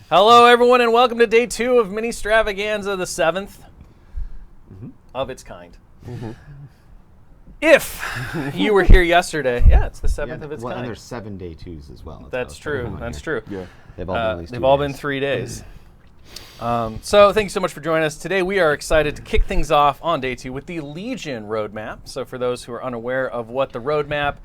Hello, everyone, and welcome to day 2 of Ministravaganza, the 7th of its kind. If you were here yesterday, it's the 7th of its kind. And there's 7 day 2s as well. That's true. That's true. Yeah. They've all been at least they've all been 3 days. So thank you so much for joining us. Today we are excited to kick things off on day 2 with the Legion roadmap. So for those who are unaware of what the roadmap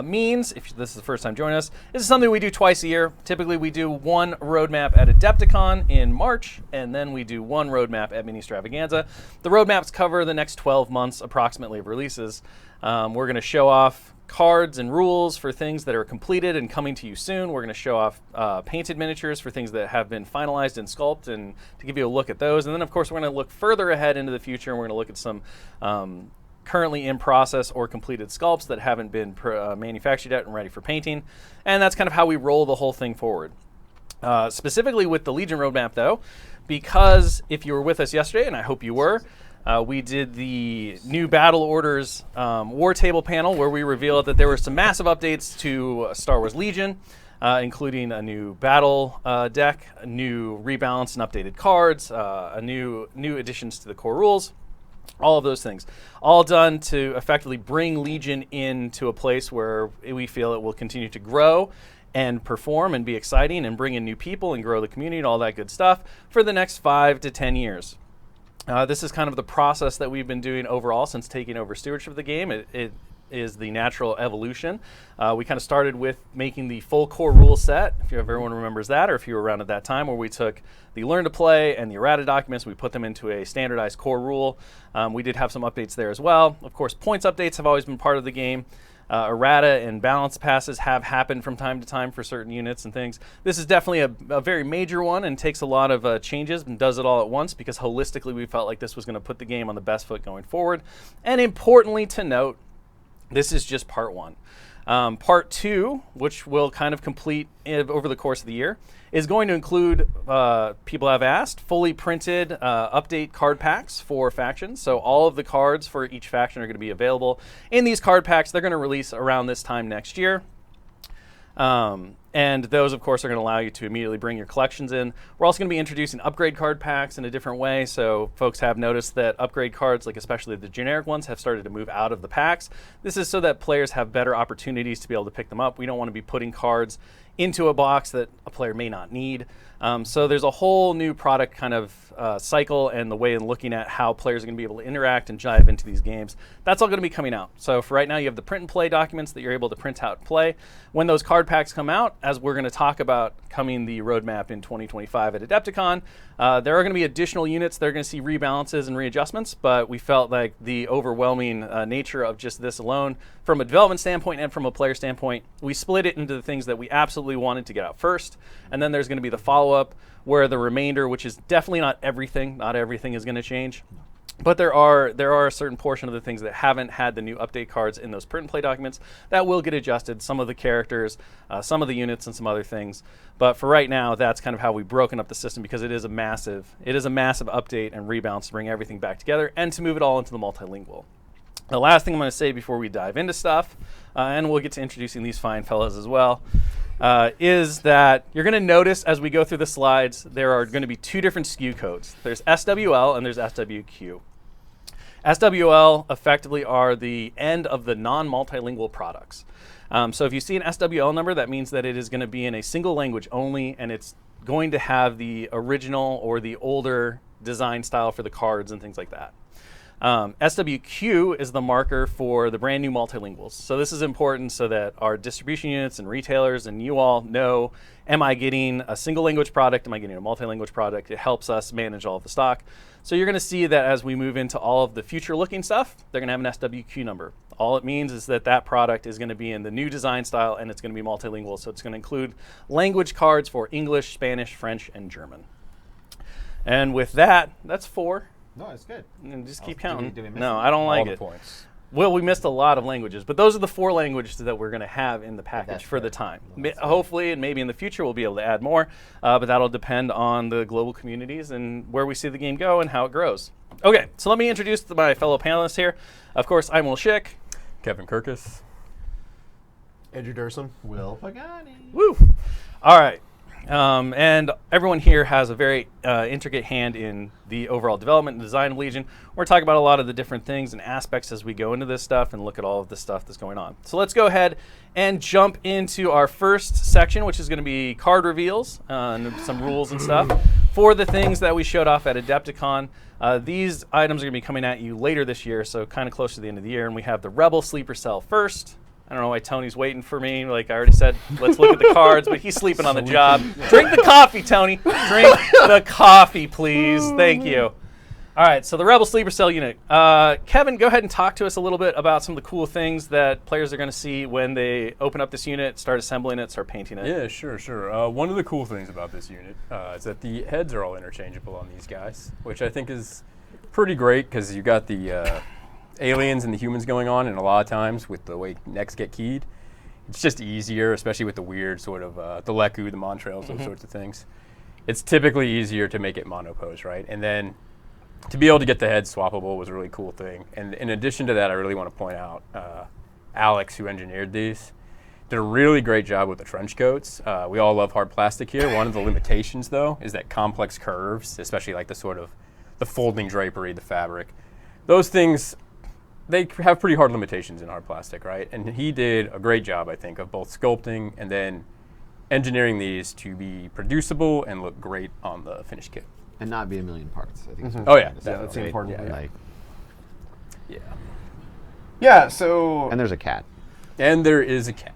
means, if this is the first time joining us, this is something we do twice a year. Typically we do one roadmap at Adepticon in March, and then we do one roadmap at Ministravaganza. The roadmaps cover the next 12 months approximately of releases. We're going to show off cards and rules for things that are completed and coming to you soon. We're going to show off painted miniatures for things that have been finalized in Sculpt, and to give you a look at those. And then of course we're going to look further ahead into the future, and we're going to look at some currently in process or completed sculpts that haven't been manufactured yet and ready for painting. And that's kind of how we roll the whole thing forward. Specifically with the Legion roadmap though, because if you were with us yesterday, and I hope you were, we did the new Battle Orders War Table panel where we revealed that there were some massive updates to Star Wars Legion, including a new battle deck, a new rebalance and updated cards, a new additions to the core rules. All of those things, all done to effectively bring Legion into a place where we feel it will continue to grow and perform and be exciting and bring in new people and grow the community and all that good stuff for the next 5 to 10 years. This is kind of the process that we've been doing overall since taking over stewardship of the game. It is the natural evolution. We kind of started with making the full core rule set, if everyone remembers that, or if you were around at that time, where we took the Learn to Play and the errata documents, we put them into a standardized core rule. We did have some updates there as well. Of course, points updates have always been part of the game. Errata and balance passes have happened from time to time for certain units and things. This is definitely a very major one and takes a lot of changes and does it all at once, because holistically we felt like this was going to put the game on the best foot going forward. And importantly to note, this is just part 1. Part 2, which will kind of complete over the course of the year, is going to include, people have asked, fully printed update card packs for factions. So all of the cards for each faction are going to be available in these card packs. They're going to release around this time next year. And those, of course, are going to allow you to immediately bring your collections in. We're also going to be introducing upgrade card packs in a different way. So folks have noticed that upgrade cards, like especially the generic ones, have started to move out of the packs. This is so that players have better opportunities to be able to pick them up. We don't want to be putting cards into a box that a player may not need. So there's a whole new product kind of cycle and the way in looking at how players are going to be able to interact and dive into these games. That's all going to be coming out. So for right now, you have the print and play documents that you're able to print out and play. When those card packs come out, as we're going to talk about coming the roadmap in 2025 at Adepticon, there are going to be additional units that are going to see rebalances and readjustments, but we felt like the overwhelming nature of just this alone, from a development standpoint and from a player standpoint, we split it into the things that we absolutely wanted to get out first, and then there's going to be the follow-up where the remainder, which is definitely not everything is going to change, but there are a certain portion of the things that haven't had the new update cards in those print and play documents that will get adjusted, some of the characters, some of the units, and some other things. But for right now, that's kind of how we've broken up the system, because it is a massive update and rebalance to bring everything back together and to move it all into the multilingual. The last thing I'm going to say before we dive into stuff, and we'll get to introducing these fine fellas as well, is that you're going to notice as we go through the slides, there are going to be 2 different SKU codes. There's SWL and there's SWQ. SWL effectively are the end of the non-multilingual products. So if you see an SWL number, that means that it is going to be in a single language only, and it's going to have the original or the older design style for the cards and things like that. SWQ is the marker for the brand new multilinguals. So this is important so that our distribution units and retailers and you all know, am I getting a single language product? Am I getting a multilanguage product? It helps us manage all of the stock. So you're going to see that as we move into all of the future looking stuff, they're going to have an SWQ number. All it means is that that product is going to be in the new design style, and it's going to be multilingual. So it's going to include language cards for English, Spanish, French, and German. And with that, that's 4. No, it's good. And just keep counting. Do we miss No, I don't like it. Points. Well, we missed a lot of languages, but those are the 4 languages that we're going to have in the package for the time. Hopefully, and maybe in the future, we'll be able to add more, but that'll depend on the global communities and where we see the game go and how it grows. Okay, so let me introduce my fellow panelists here. Of course, I'm Will Schick. Kevin Kirkus. Andrew Durson. Will Pagani. Woo! All right. And everyone here has a very intricate hand in the overall development and design of Legion. We're talking about a lot of the different things and aspects as we go into this stuff and look at all of the stuff that's going on. So let's go ahead and jump into our first section, which is going to be card reveals and some rules and stuff for the things that we showed off at Adepticon. These items are going to be coming at you later this year, so kind of close to the end of the year. And we have the Rebel Sleeper Cell first. I don't know why Tony's waiting for me. Like I already said, let's look at the cards, but he's sleeping on the job. Drink the coffee, Tony. Drink the coffee, please. Thank you. All right, so the Rebel Sleeper Cell unit. Kevin, go ahead and talk to us a little bit about some of the cool things that players are going to see when they open up this unit, start assembling it, start painting it. Yeah, sure. One of the cool things about this unit is that the heads are all interchangeable on these guys, which I think is pretty great because you got the aliens and the humans going on, and a lot of times with the way necks get keyed, it's just easier, especially with the weird sort of the Leku, the Montrails, those sorts of things. It's typically easier to make it monopose, right? And then to be able to get the head swappable was a really cool thing. And in addition to that, I really want to point out Alex, who engineered these, did a really great job with the trench coats. We all love hard plastic here. One of the limitations, though, is that complex curves, especially like the sort of the folding drapery, the fabric. Those things, they have pretty hard limitations in hard plastic, right? And he did a great job, I think, of both sculpting and then engineering these to be producible and look great on the finished kit. And not be a million parts. I think. Oh yeah, that's the important yeah, thing. Like, Yeah, so and there's a cat. And there is a cat.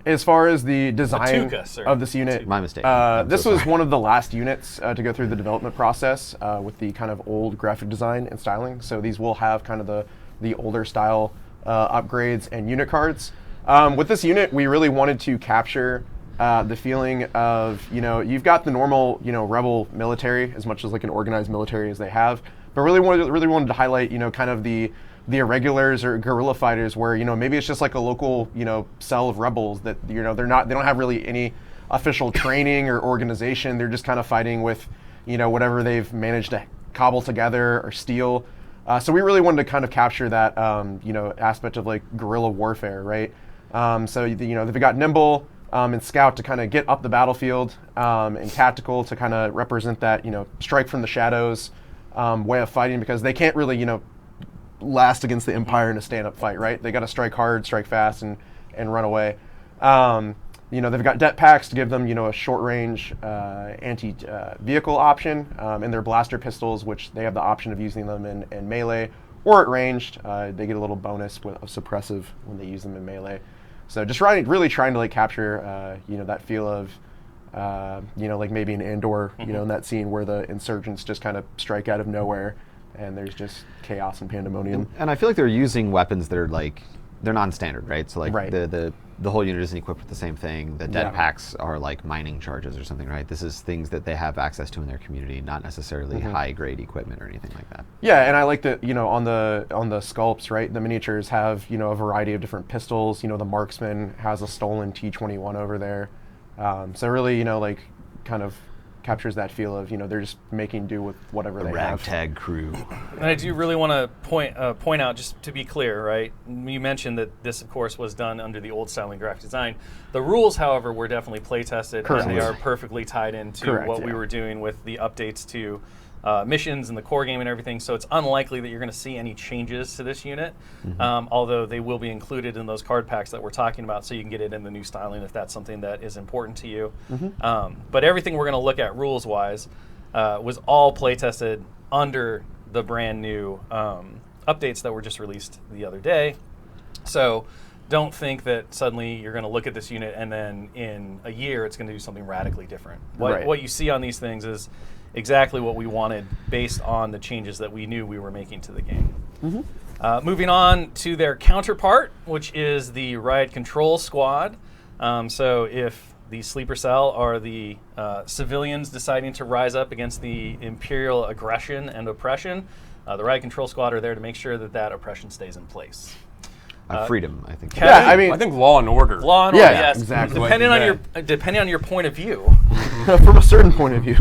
as far as the design Matuka, sir. of this unit, My mistake. I'm this so was sorry. one of the last units to go through the development process with the kind of old graphic design and styling. So these will have kind of the older style upgrades and unit cards. With this unit, we really wanted to capture the feeling of, you've got the normal, rebel military, as much as like an organized military as they have, but really wanted to highlight, kind of the irregulars or guerrilla fighters where, maybe it's just like a local, cell of rebels that, they don't have really any official training or organization. They're just kind of fighting with, whatever they've managed to cobble together or steal. So we really wanted to kind of capture that, aspect of like guerrilla warfare, right? So, they've got nimble and scout to kind of get up the battlefield, and tactical to kind of represent that, strike from the shadows way of fighting, because they can't really, last against the Empire in a stand-up fight, right? They got to strike hard, strike fast, and run away. They've got det packs to give them, a short-range anti-vehicle option, and their blaster pistols, which they have the option of using them in melee or at ranged. They get a little bonus of suppressive when they use them in melee. So just really trying to like capture, that feel of, like maybe an Andor, in that scene where the insurgents just kind of strike out of nowhere, and there's just chaos and pandemonium. And I feel like they're using weapons that are like, they're non-standard, right? So like Right. the whole unit isn't equipped with the same thing. The det Yeah. packs are like mining charges or something, right? This is things that they have access to in their community, not necessarily high-grade equipment or anything like that. Yeah, and I like that, on the sculpts, right? The miniatures have, a variety of different pistols. The marksman has a stolen T-21 over there. So really, kind of captures that feel of, they're just making do with whatever The they have. ragtag crew. And I do really want to point out, just to be clear, right? You mentioned that this, of course, was done under the old styling graphic design. The rules, however, were definitely play tested, Correct. and they are perfectly tied into Correct, what we yeah. were doing with the updates to missions and the core game and everything. So it's unlikely that you're going to see any changes to this unit, although they will be included in those card packs that we're talking about, so you can get it in the new styling if that's something that is important to you. But everything we're going to look at rules-wise was all play tested under the brand new updates that were just released the other day. So don't think that suddenly you're going to look at this unit and then in a year it's going to do something radically different. Right. What you see on these things is exactly what we wanted based on the changes that we knew we were making to the game. Moving on to their counterpart, which is the Riot Control Squad. So if the Sleeper Cell are the civilians deciding to rise up against the Imperial aggression and oppression, the Riot Control Squad are there to make sure that that oppression stays in place. Freedom, I think. Kevin? Yeah, I mean, I think law and order. Law and Yeah, order, yes. exactly. Depending on your point of view. from a certain point of view.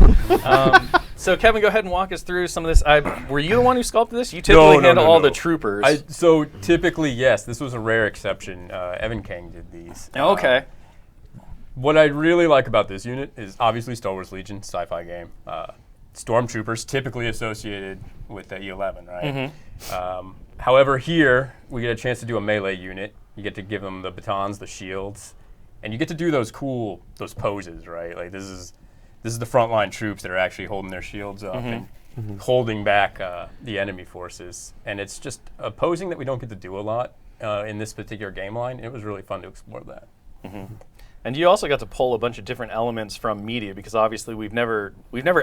So Kevin, go ahead and walk us through some of this. Were you the one who sculpted this? You typically handle all the troopers. So typically, yes. This was a rare exception. Evan Kang did these. Okay. What I really like about this unit is obviously Star Wars Legion, sci-fi game. Stormtroopers typically associated with the E11, right? However, here we get a chance to do a melee unit. You get to give them the batons, the shields, and you get to do those poses, right? Like this is the frontline troops that are actually holding their shields up and holding back the enemy forces. And it's just a posing that we don't get to do a lot in this particular game line. It was really fun to explore that. And you also got to pull a bunch of different elements from media, because obviously we've never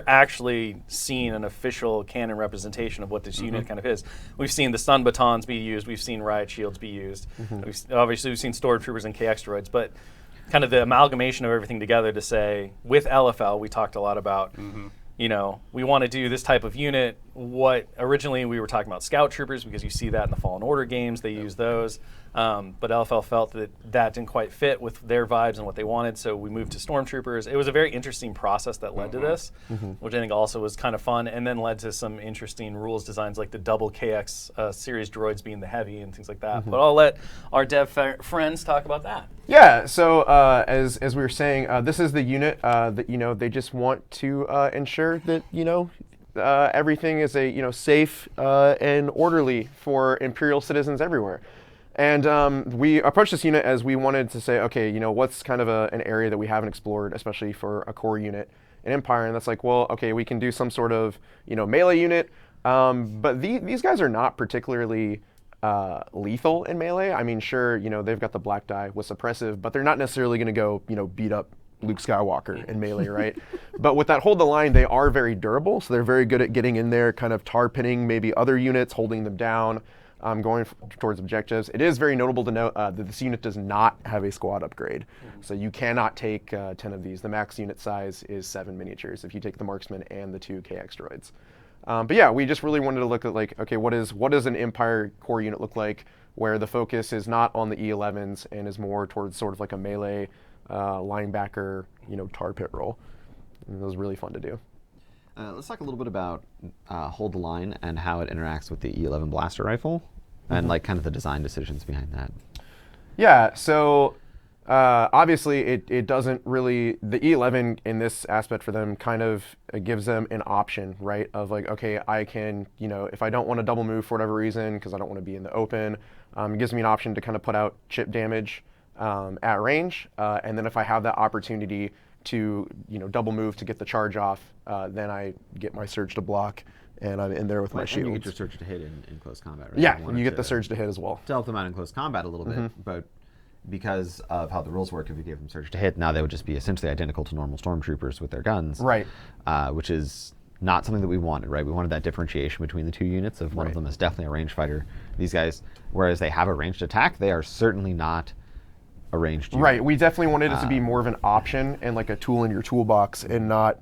actually seen an official canon representation of what this unit kind of is. We've seen the stun batons be used, we've seen riot shields be used, obviously we've seen stormtroopers and KX droids, but kind of the amalgamation of everything together to say, with LFL, we talked a lot about, you know, we want to do this type of unit. What originally we were talking about scout troopers, because you see that in the Fallen Order games, they use those. But LFL felt that didn't quite fit with their vibes and what they wanted, so we moved to stormtroopers. It was a very interesting process that led to this, which I think also was kind of fun, and then led to some interesting rules designs like the double KX series droids being the heavy and things like that. But I'll let our dev friends talk about that. Yeah, so as we were saying, this is the unit that, you know, they just want to ensure that, you know, everything is safe and orderly for Imperial citizens everywhere. And we approached this unit as we wanted to say, okay, you know, what's kind of an area that we haven't explored, especially for a core unit in Empire, and that's like, well, okay, we can do some sort of, you know, melee unit, but these guys are not particularly lethal in melee. I mean, sure, you know, they've got the black die with suppressive, but they're not necessarily going to go, you know, beat up Luke Skywalker in melee, right? But with that hold the line, they are very durable, so they're very good at getting in there, kind of tar pinning maybe other units, holding them down, going towards objectives. It is very notable to note that this unit does not have a squad upgrade, so you cannot take 10 of these. The max unit size is 7 miniatures if you take the marksman and the 2 KX droids. But yeah, we just really wanted to look at, like, okay, what does an Empire core unit look like, where the focus is not on the E11s and is more towards sort of like a melee linebacker, you know, tar pit role. And it was really fun to do. Let's talk a little bit about Hold the Line and how it interacts with the E11 blaster rifle, and like kind of the design decisions behind that. Yeah, so obviously it doesn't really, the E11 in this aspect for them kind of gives them an option, right? Of like, okay, I can, you know, if I don't want to double move for whatever reason, because I don't want to be in the open, it gives me an option to kind of put out chip damage at range, and then if I have that opportunity to, you know, double move to get the charge off, then I get my surge to block, and I'm in there with my shields. And you get your surge to hit in close combat, right? Yeah, you get the surge to hit as well. To help them out in close combat a little bit, but because of how the rules work, if you gave them surge to hit, now they would just be essentially identical to normal stormtroopers with their guns. Right. Which is not something that we wanted, right? We wanted that differentiation between the two units of one of them is definitely a range fighter. These guys, whereas they have a ranged attack, they are certainly not a ranged unit. Right, we definitely wanted it to be more of an option and like a tool in your toolbox, and not,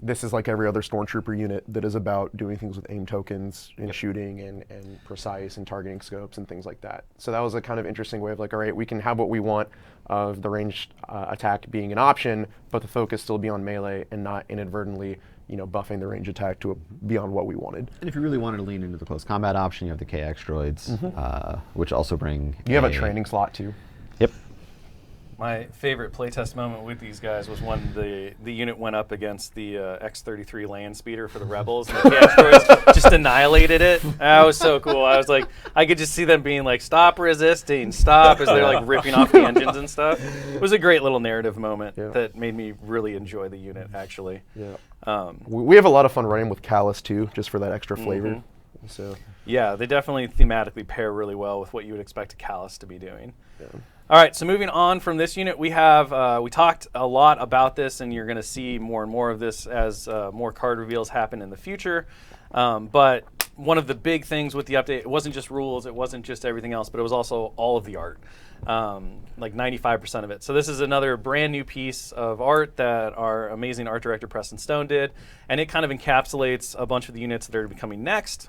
this is like every other stormtrooper unit that is about doing things with aim tokens and shooting and precise and targeting scopes and things like that. So that was a kind of interesting way of like, all right, we can have what we want of the ranged attack being an option, but the focus still be on melee and not inadvertently, you know, buffing the range attack to beyond what we wanted. And if you really wanted to lean into the close combat option, you have the KX droids, which also bring You have a training slot too. Yep. My favorite playtest moment with these guys was when the unit went up against the X-33 land speeder for the Rebels, and the KX droids just annihilated it. That was so cool. I was like, I could just see them being like, "Stop resisting, stop!" as they're like ripping off the engines and stuff. It was a great little narrative moment that made me really enjoy the unit, actually. Yeah. We have a lot of fun running with Callus too, just for that extra flavor. So. Yeah, they definitely thematically pair really well with what you would expect a Callus to be doing. Yeah. All right, so moving on from this unit, we have, we talked a lot about this, and you're going to see more and more of this as more card reveals happen in the future. But one of the big things with the update, it wasn't just rules, it wasn't just everything else, but it was also all of the art, like 95% of it. So this is another brand new piece of art that our amazing art director Preston Stone did, and it kind of encapsulates a bunch of the units that are becoming next,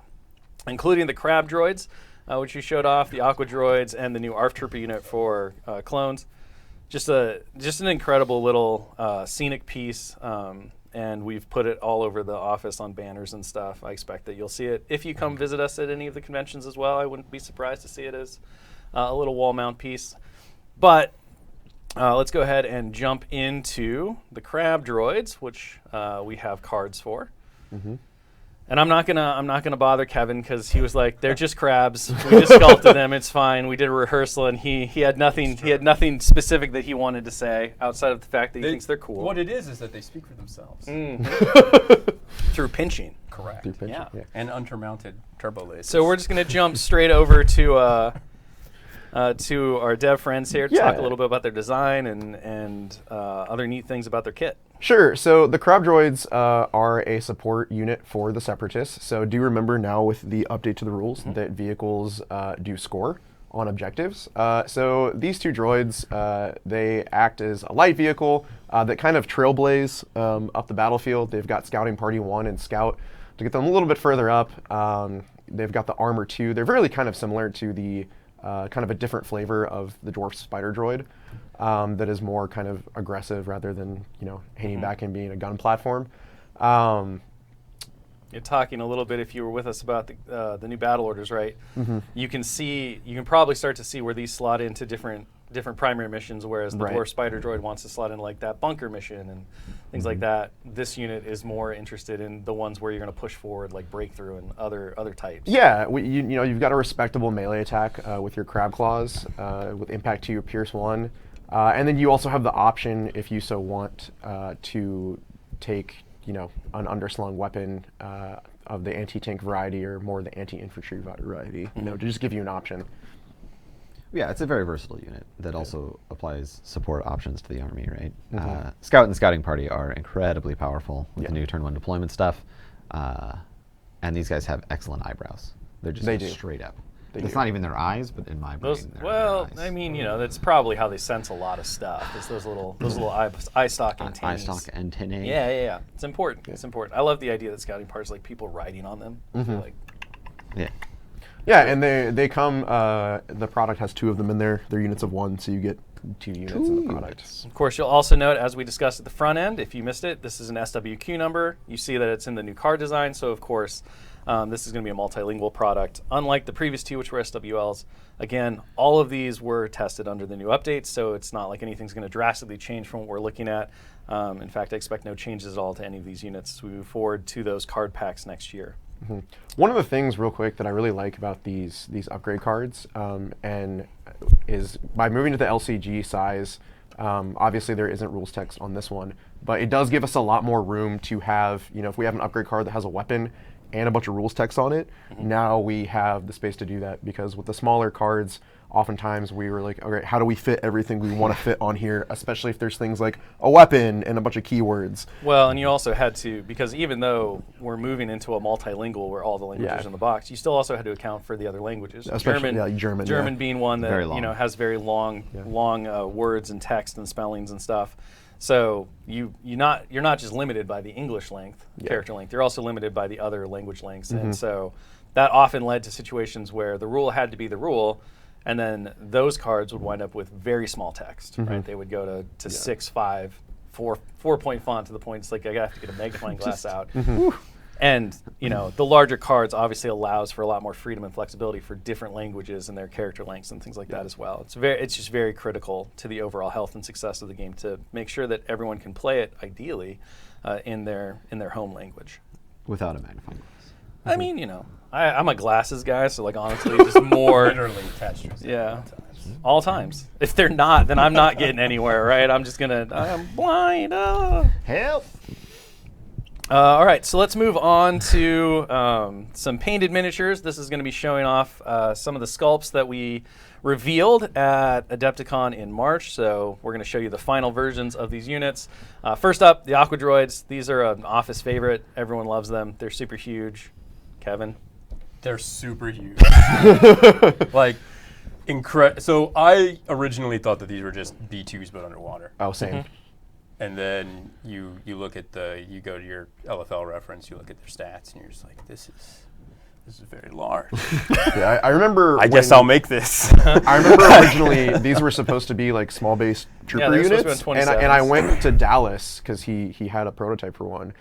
including the crab droids, which you showed off, the Aquadroids, and the new ARF Trooper unit for clones. Just an incredible little scenic piece, and we've put it all over the office on banners and stuff. I expect that you'll see it if you come visit us at any of the conventions as well. I wouldn't be surprised to see it as a little wall mount piece. But let's go ahead and jump into the crab droids, which we have cards for. And I'm not gonna bother Kevin because he was like, they're just crabs. We just sculpted them. It's fine. We did a rehearsal, and he had nothing specific that he wanted to say outside of the fact that he thinks they're cool. What it is that they speak for themselves. Through pinching. Correct. Through pinching, Yeah. And undermounted turbo lasers. So we're just gonna jump straight over to our dev friends here to talk a little bit about their design and other neat things about their kit. Sure. So the crab droids are a support unit for the Separatists. So do remember now with the update to the rules that vehicles do score on objectives. So these two droids, they act as a light vehicle that kind of trailblaze up the battlefield. They've got Scouting Party 1 and Scout to get them a little bit further up. They've got the Armor 2. They're really kind of similar to the kind of a different flavor of the Dwarf Spider Droid. That is more kind of aggressive rather than hanging back and being a gun platform. You're talking a little bit, if you were with us, about the new battle orders, right? You can probably start to see where these slot into different primary missions, whereas the Dwarf Spider Droid wants to slot in like that bunker mission and things like that. This unit is more interested in the ones where you're going to push forward, like breakthrough and other types. Yeah, you've got a respectable melee attack with your Crab Claws, with impact 2, Pierce 1. And then you also have the option, if you so want, to take an underslung weapon of the anti-tank variety or more the anti-infantry variety, to just give you an option. Yeah, it's a very versatile unit that also applies support options to the army, right? Scout and Scouting Party are incredibly powerful with the new Turn 1 deployment stuff. And these guys have excellent eyebrows. They're just straight up. It's not even their eyes, but in my brain, Well, their eyes. I mean, that's probably how they sense a lot of stuff. Is those little eye stalk antennae. Eye stalk antennae. Yeah. It's important. It's important. I love the idea that Scouting Party is like people riding on them. Like, Yeah, and they come. The product has 2 of them in there. They're units of 1, so you get 2 units in the product. of course, you'll also note, as we discussed at the front end, if you missed it, this is an SWQ number. You see that it's in the new card design, so of course, this is going to be a multilingual product. Unlike the previous 2, which were SWLs, again, all of these were tested under the new updates, so it's not like anything's going to drastically change from what we're looking at. In fact, I expect no changes at all to any of these units as we move forward to those card packs next year. One of the things, real quick, that I really like about these upgrade cards, and is by moving to the LCG size. Obviously, there isn't rules text on this one, but it does give us a lot more room to have. If we have an upgrade card that has a weapon and a bunch of rules text on it, now we have the space to do that. Because with the smaller cards, oftentimes we were like, okay, how do we fit everything we want to fit on here, especially if there's things like a weapon and a bunch of keywords. Well, and you also had to, because even though we're moving into a multilingual where all the languages are in the box, you still also had to account for the other languages. Especially German being one that has very long words and text and spellings and stuff. So you're not just limited by the English length, character length. You're also limited by the other language lengths, and so that often led to situations where the rule had to be the rule, and then those cards would wind up with very small text. Right? They would go to 6.5, 4-point font to the point it's like I have to get a magnifying glass out. And the larger cards obviously allows for a lot more freedom and flexibility for different languages and their character lengths and things like that as well. It's just very critical to the overall health and success of the game to make sure that everyone can play it ideally in their home language. Without a magnifying glass. I mean, I'm a glasses guy, so like honestly, just more literally attached to it. All times. If they're not, then I'm not getting anywhere, right? I'm blind. Help. All right, so let's move on to some painted miniatures. This is going to be showing off some of the sculpts that we revealed at Adepticon in March. So we're going to show you the final versions of these units. First up, the Aquadroids. These are an office favorite. Everyone loves them. They're super huge. Kevin? They're super huge. Like, so I originally thought that these were just B2s but underwater. Oh, same. And then you look at you go to your LFL reference, you look at their stats, and you're just like, this is very large. Yeah, I remember. I guess I'll make this. I remember originally these were supposed to be like small base trooper units, and I went to Dallas because he had a prototype for one,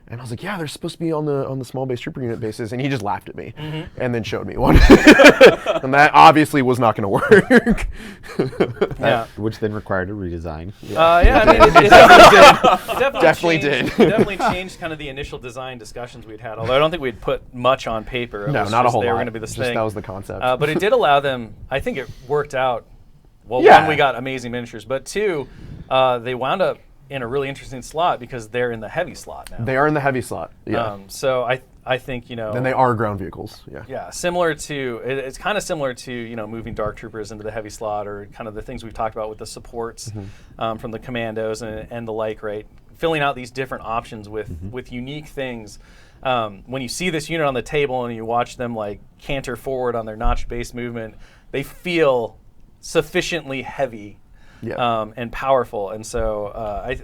And I was like, yeah, they're supposed to be on the small base trooper unit bases. And he just laughed at me and then showed me one. And that obviously was not going to work. Yeah. Which then required a redesign. I mean, it Definitely did. It definitely changed kind of the initial design discussions we'd had. Although I don't think we'd put much on paper. It No, was not a just whole they lot. were going to be this Just thing. that was the concept. But it did allow them. I think it worked out. Well, Yeah. one, we got amazing miniatures, but two, they wound up in a really interesting slot because they're in the heavy slot now. They are in the heavy slot. Yeah. So I think, you know. And they are ground vehicles. Yeah. Yeah, similar to, it's kind of similar to, you know, moving Dark Troopers into the heavy slot, or kind of the things we've talked about with the supports from the commandos and the like, right? Filling out these different options with unique things. When you see this unit on the table and you watch them like canter forward on their notch-based movement, they feel sufficiently heavy and powerful. And so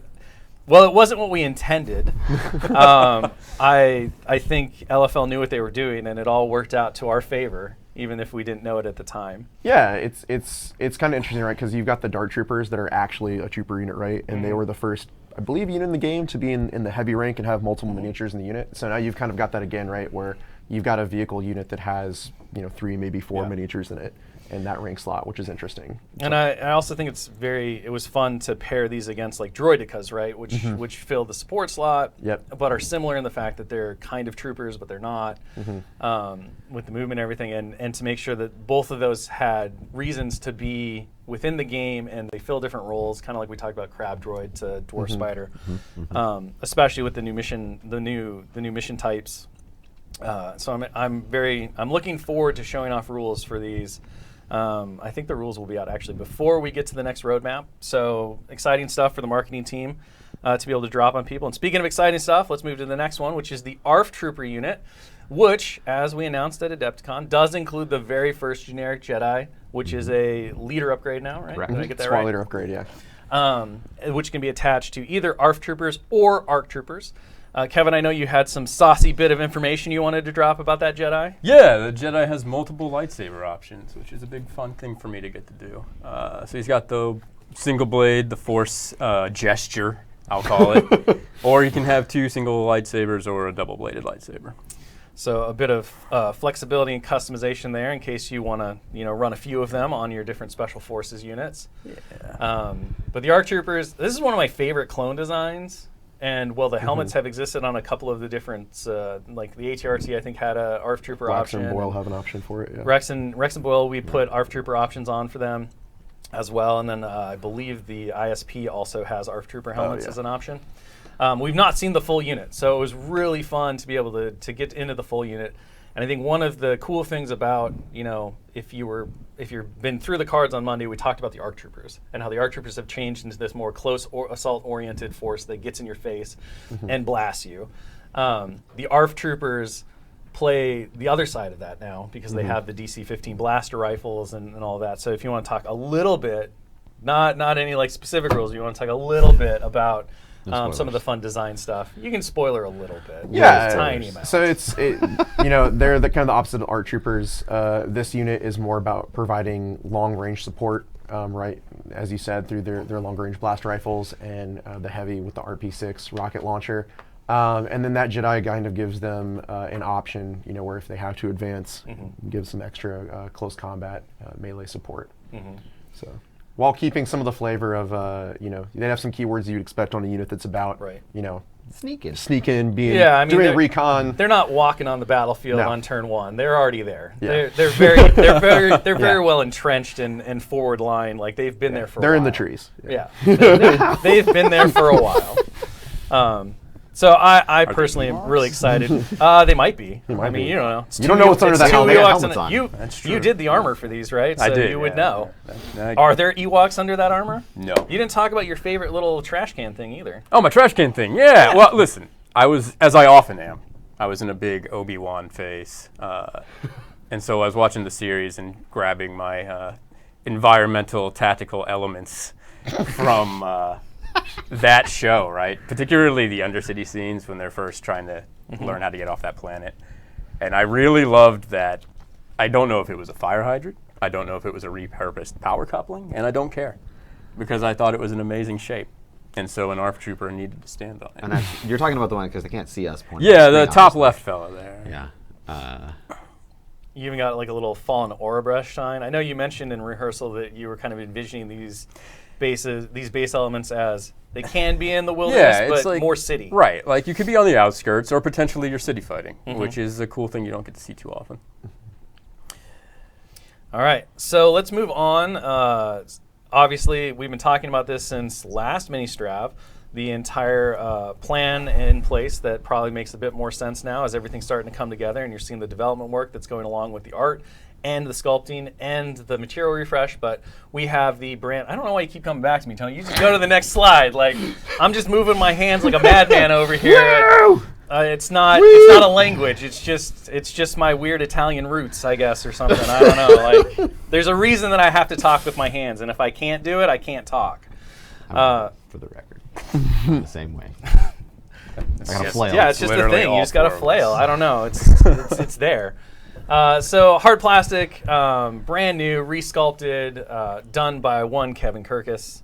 well, it wasn't what we intended. I think LFL knew what they were doing, and it all worked out to our favor, even if we didn't know it at the time. Yeah, it's kind of interesting, right? Because you've got the Dart Troopers that are actually a trooper unit, right? And they were the first, I believe, unit in the game to be in the heavy rank and have multiple miniatures in the unit. So now you've kind of got that again, right? Where you've got a vehicle unit that has, you know, 3, maybe 4 miniatures in it in that rank slot, which is interesting. And I also think it was fun to pair these against like droidicas, right? Which fill the support slot, but are similar in the fact that they're kind of troopers, but they're not, with the movement and everything, and to make sure that both of those had reasons to be within the game, and they fill different roles, kind of like we talked about Crab Droid to Dwarf Spider, especially with the new mission types. So I'm looking forward to showing off rules for these. I think the rules will be out actually before we get to the next roadmap. So exciting stuff for the marketing team to be able to drop on people. And speaking of exciting stuff, let's move to the next one, which is the ARF Trooper unit, which, as we announced at Adepticon, does include the very first generic Jedi, which is a leader upgrade now, right? Correct. Did I get that Small right? leader upgrade, yeah. Which can be attached to either ARF Troopers or ARC Troopers. Kevin, I know you had some saucy bit of information you wanted to drop about that Jedi. Yeah, the Jedi has multiple lightsaber options, which is a big fun thing for me to get to do. So he's got the single blade, the Force gesture, I'll call it. Or you can have 2 single lightsabers or a double-bladed lightsaber. So a bit of flexibility and customization there in case you want to, run a few of them on your different Special Forces units. Yeah. But the ARC Troopers, this is one of my favorite clone designs. And the helmets have existed on a couple of the different, like the ATRT, I think, had a ARF Trooper Rex option. and Boyle have an option for it. Yeah. Rex and Boyle, we put ARF Trooper options on for them as well. And then I believe the ISP also has ARF Trooper helmets as an option. We've not seen the full unit, so it was really fun to be able to get into the full unit. And I think one of the cool things about, if you've been through the cards on Monday, we talked about the ARC Troopers and how the ARC Troopers have changed into this more close assault-oriented force that gets in your face and blasts you. The ARF Troopers play the other side of that now because they have the DC-15 blaster rifles and all that. So if you want to talk a little bit, not any like specific rules, you want to talk a little bit about some of the fun design stuff. You can spoiler a little bit. Yeah, a tiny amount. So they're the kind of the opposite of ARC Troopers. This unit is more about providing long-range support, right? As you said, through their long-range blast rifles and the heavy with the RP6 rocket launcher. And then that Jedi kind of gives them an option, where if they have to advance, gives some extra close combat melee support. So, while keeping some of the flavor of, they have some keywords you'd expect on a unit that's about, sneak in, doing recon. They're not walking on the battlefield No. on turn 1. They're already there. Yeah. They're very well entrenched and forward line. Like they've been there for. They're a in while. the trees. Yeah, they've been there for a while. So I personally am really excited. They might be. They might be. You don't know. You don't know what's under that helmet. Helmets on. You did the armor for these, right? So I did. You would know. Yeah. Are there Ewoks under that armor? No. You didn't talk about your favorite little trash can thing either. Oh, my trash can thing. Yeah. Well, listen, I was, as I often am, I was in a big Obi-Wan phase. And so I was watching the series and grabbing my environmental tactical elements from that show, right? Particularly the Undercity scenes when they're first trying to learn how to get off that planet. And I really loved that. I don't know if it was a fire hydrant. I don't know if it was a repurposed power coupling, and I don't care because I thought it was an amazing shape. And so an ARF trooper needed to stand on it. And you're talking about the one because they can't see us pointing. Yeah, the top left fella there. Yeah. You even got like a little fallen aura brush sign. I know you mentioned in rehearsal that you were kind of envisioning these base elements as they can be in the wilderness, but like, more city. Right, like you could be on the outskirts or potentially you're city fighting, which is a cool thing you don't get to see too often. All right, so let's move on. Obviously, we've been talking about this since last Ministrav. The entire plan in place that probably makes a bit more sense now as everything's starting to come together and you're seeing the development work that's going along with the art and the sculpting and the material refresh. But we have the brand. I don't know why you keep coming back to me, Tony. You just go to the next slide. Like I'm just moving my hands like a madman over here. It's not a language. It's just my weird Italian roots, I guess, or something. I don't know. Like there's a reason that I have to talk with my hands, and if I can't do it, I can't talk. For the record, the same way. I got a flail. Yeah, it's just the literally thing. You all just got to four of flail. us. I don't know. It's there. So hard plastic, brand new, resculpted, done by one Kevin Kirkus.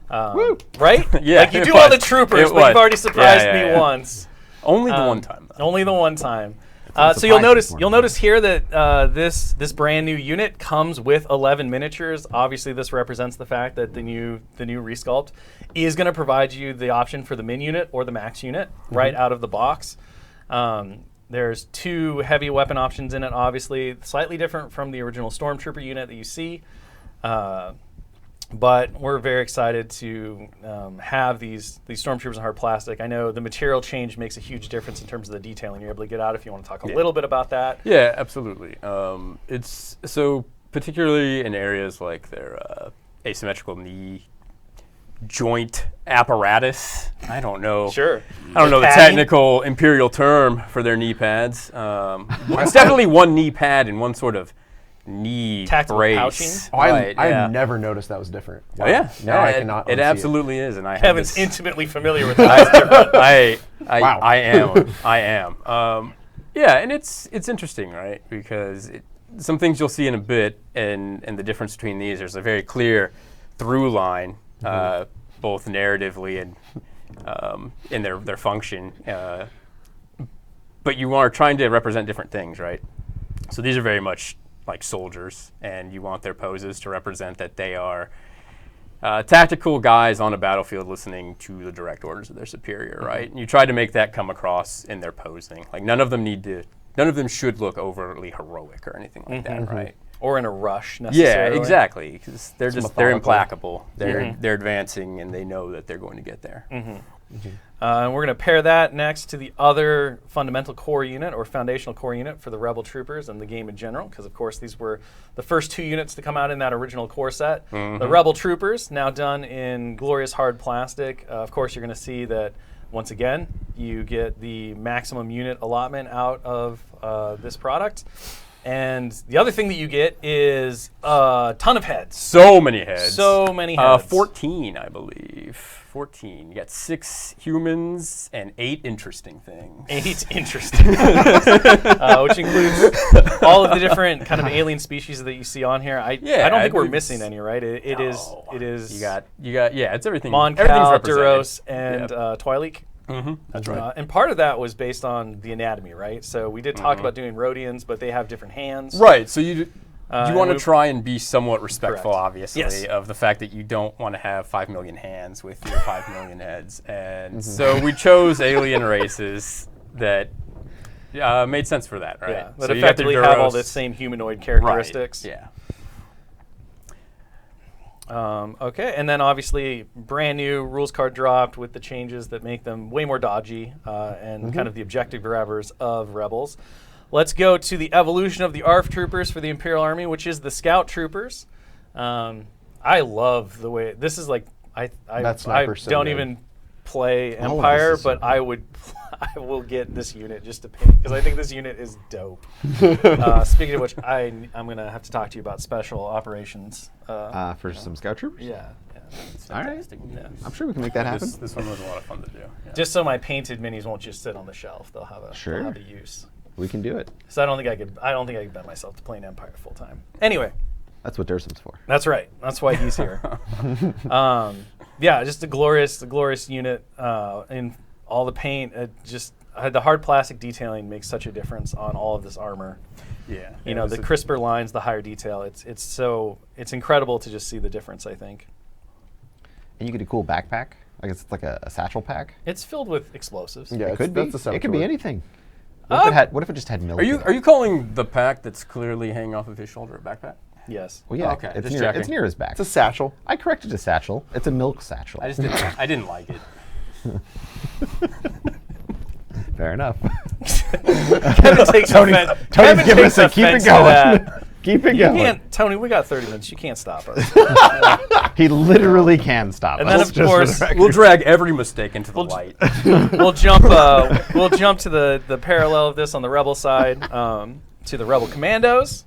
Right? Yeah, Like you it do all was. the troopers, It but was. you've already surprised Yeah. me once. Only the one time, though. Only the one time. a So you'll surprise this morning. notice here that this brand new unit comes with 11 miniatures. Obviously, this represents the fact that the new resculpt is going to provide you the option for the min unit or the max unit right out of the box. There's 2 heavy weapon options in it. Obviously, slightly different from the original Stormtrooper unit that you see. But we're very excited to have these Stormtroopers in hard plastic. I know the material change makes a huge difference in terms of the detailing you're able to get out. If you want to talk a little bit about that. Yeah, absolutely. It's so particularly in areas like their asymmetrical knee joint apparatus. I don't know. Sure. I don't know the Padding? technical Imperial term for their knee pads. It's definitely one knee pad and one sort of knee Tactical brace. pouching? Oh, Right, I yeah. never noticed that was different. Oh yeah, Now I it- cannot It unsee absolutely is, and I have Kevin's this- intimately familiar with that. Wow. I am. Yeah, and it's interesting, right? Because some things you'll see in a bit, and the difference between these, there's a very clear through line, both narratively and in their function. But you are trying to represent different things, right? So these are very much like soldiers, and you want their poses to represent that they are tactical guys on a battlefield listening to the direct orders of their superior, right? And you try to make that come across in their posing. Like none of them should look overtly heroic or anything like that, right? Or in a rush, Yeah, necessarily. exactly. Because they're methodical. implacable. They're advancing, and they know that they're going to get there. And we're going to pair that next to the other fundamental core unit or foundational core unit for the Rebel Troopers and the game in general, because of course these were the first 2 units to come out in that original core set. The Rebel Troopers, now done in glorious hard plastic. Of course, you're going to see that once again you get the maximum unit allotment out of this product. And the other thing that you get is a ton of heads. So many heads. 14, I believe. 14. You got 6 humans and 8 interesting things. 8 interesting, which includes all of the different kind of alien species that you see on here. I don't think we're believe missing any, right? It is. You got. Yeah, it's everything. Mon everything's Cal, represented. Duros, and Twi'lek. That's right. And part of that was based on the anatomy, right? So we did talk about doing Rhodians, but they have different hands. Right. So you want to we- try and be somewhat respectful, Correct. obviously, Yes. of the fact that you don't want to have 5 million hands with your 5 million heads. And so we chose alien races that made sense for that, right? Yeah, that So you got the effectively have all Duros. the same humanoid Right, characteristics. Yeah. Okay, and then obviously brand new rules card dropped with the changes that make them way more dodgy and kind of the objective grabbers of Rebels. Let's go to the evolution of the ARF troopers for the Imperial Army, which is the Scout troopers. I love the way this is like. I sniper's so don't good. even play All of this Empire, is so but I will get this unit just to paint because I think this unit is dope. Speaking of which, I'm gonna have to talk to you about special operations. For some scout troopers? Yeah. All right. Fantastic. Yeah. I'm sure we can make that happen. This one was a lot of fun to do. Yeah. Just so my painted minis won't just sit on the shelf. They'll have a Sure. they'll have a use. We can do it. So I don't think I could bet myself to playing Empire full time. Anyway, That's what Dursum's for. that's right. That's why he's here. yeah, just a glorious unit in all the paint. The hard plastic detailing makes such a difference on all of this armor. Yeah. You know, the crisper lines, the higher detail. It's incredible to just see the difference, I think. And you get a cool backpack. Like it's like a satchel pack. It's filled with explosives. Yeah, It could be. that's a It could be saboteur. anything. What if it just had milk? Are you calling the pack that's clearly hanging off of his shoulder a backpack? Yes. Well, yeah. Okay, It's just near. checking. It's near his back. It's a satchel. I corrected a satchel. It's a milk satchel. I didn't like it. Fair enough. Kevin takes offense. Tony's Kevin giving takes us a keep it offense to going. that. Keep it You going. can't, Tony. We got 30 minutes. You can't stop us. He literally can stop And us. then, of just for course, the record. We'll drag every mistake into the light. We'll jump to the parallel of this on the rebel side to the rebel commandos.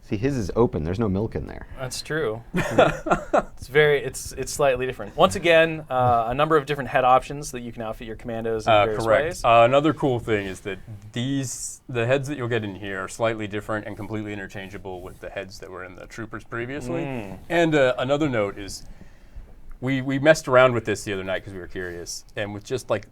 See, his is open. There's no milk in there. That's true. It's slightly different. Once again, a number of different head options that you can outfit your commandos in various Correct. ways. Another cool thing is that the heads that you'll get in here are slightly different and completely interchangeable with the heads that were in the troopers previously. And another note is we messed around with this the other night because we were curious, and with just like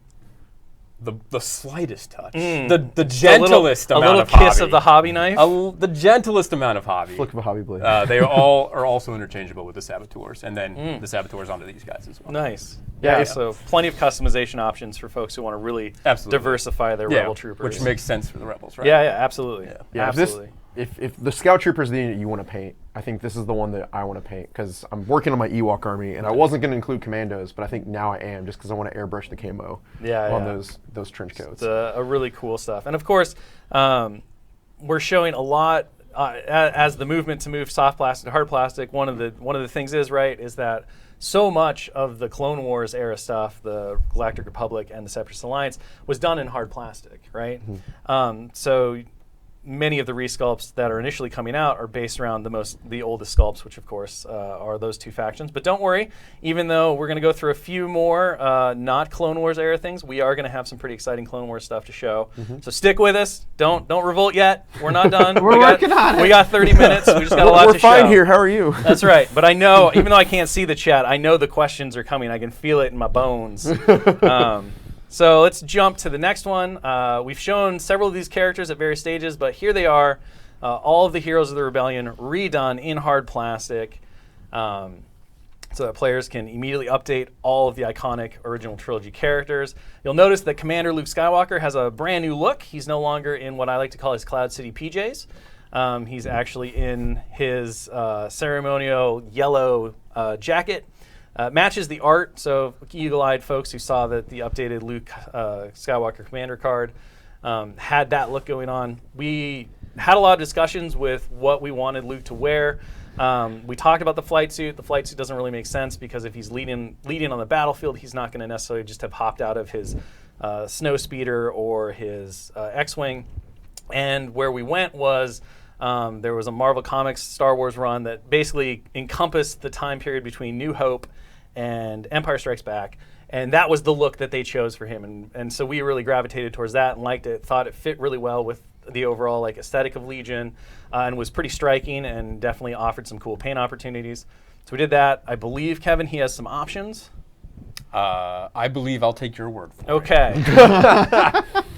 the slightest touch, the gentlest amount little of kiss hobby, of the hobby knife. the gentlest amount of hobby. Flick of a hobby blade. They all are also interchangeable with the saboteurs, and then the saboteurs onto these guys as well. Nice. Yeah. So plenty of customization options for folks who want to really Absolutely. diversify their rebel troopers. which makes sense for the rebels, right? Yeah, absolutely. Yeah, Absolutely. if the scout troopers are the unit you want to paint, I think this is the one that I want to paint because I'm working on my Ewok army, and I wasn't going to include commandos, but I think now I am just because I want to airbrush the camo on those trench coats. A really cool stuff. And of course, we're showing a lot as the movement to move soft plastic to hard plastic. One of the things is that so much of the Clone Wars era stuff, the Galactic Republic and the Separatist Alliance, was done in hard plastic, right? So many of the resculpts that are initially coming out are based around the oldest sculpts, which of course are those two factions. But don't worry, even though we're going to go through a few more not Clone Wars era things, we are going to have some pretty exciting Clone Wars stuff to show. So stick with us. Don't revolt yet. We're not done. We're working on it. We got 30 minutes. We just got a lot We're to show. fine here. How are you? That's right. But I know, even though I can't see the chat, I know the questions are coming. I can feel it in my bones. So let's jump to the next one. We've shown several of these characters at various stages, but here they are, all of the heroes of the rebellion redone in hard plastic, so that players can immediately update all of the iconic original trilogy characters. You'll notice that Commander Luke Skywalker has a brand new look. He's no longer in what I like to call his Cloud City PJs. He's actually in his ceremonial yellow jacket. Matches the art, so eagle-eyed folks who saw that the updated Luke Skywalker Commander card had that look going on. We had a lot of discussions with what we wanted Luke to wear. We talked about the flight suit. The flight suit doesn't really make sense because if he's leading on the battlefield, he's not going to necessarily just have hopped out of his snow speeder or his X-Wing. And where we went was there was a Marvel Comics Star Wars run that basically encompassed the time period between New Hope and Empire Strikes Back, and that was the look that they chose for him. And so we really gravitated towards that and liked it, thought it fit really well with the overall aesthetic of Legion, and was pretty striking and definitely offered some cool paint opportunities. So we did that. I believe, Kevin, he has some options. I believe I'll take your word for it. Okay.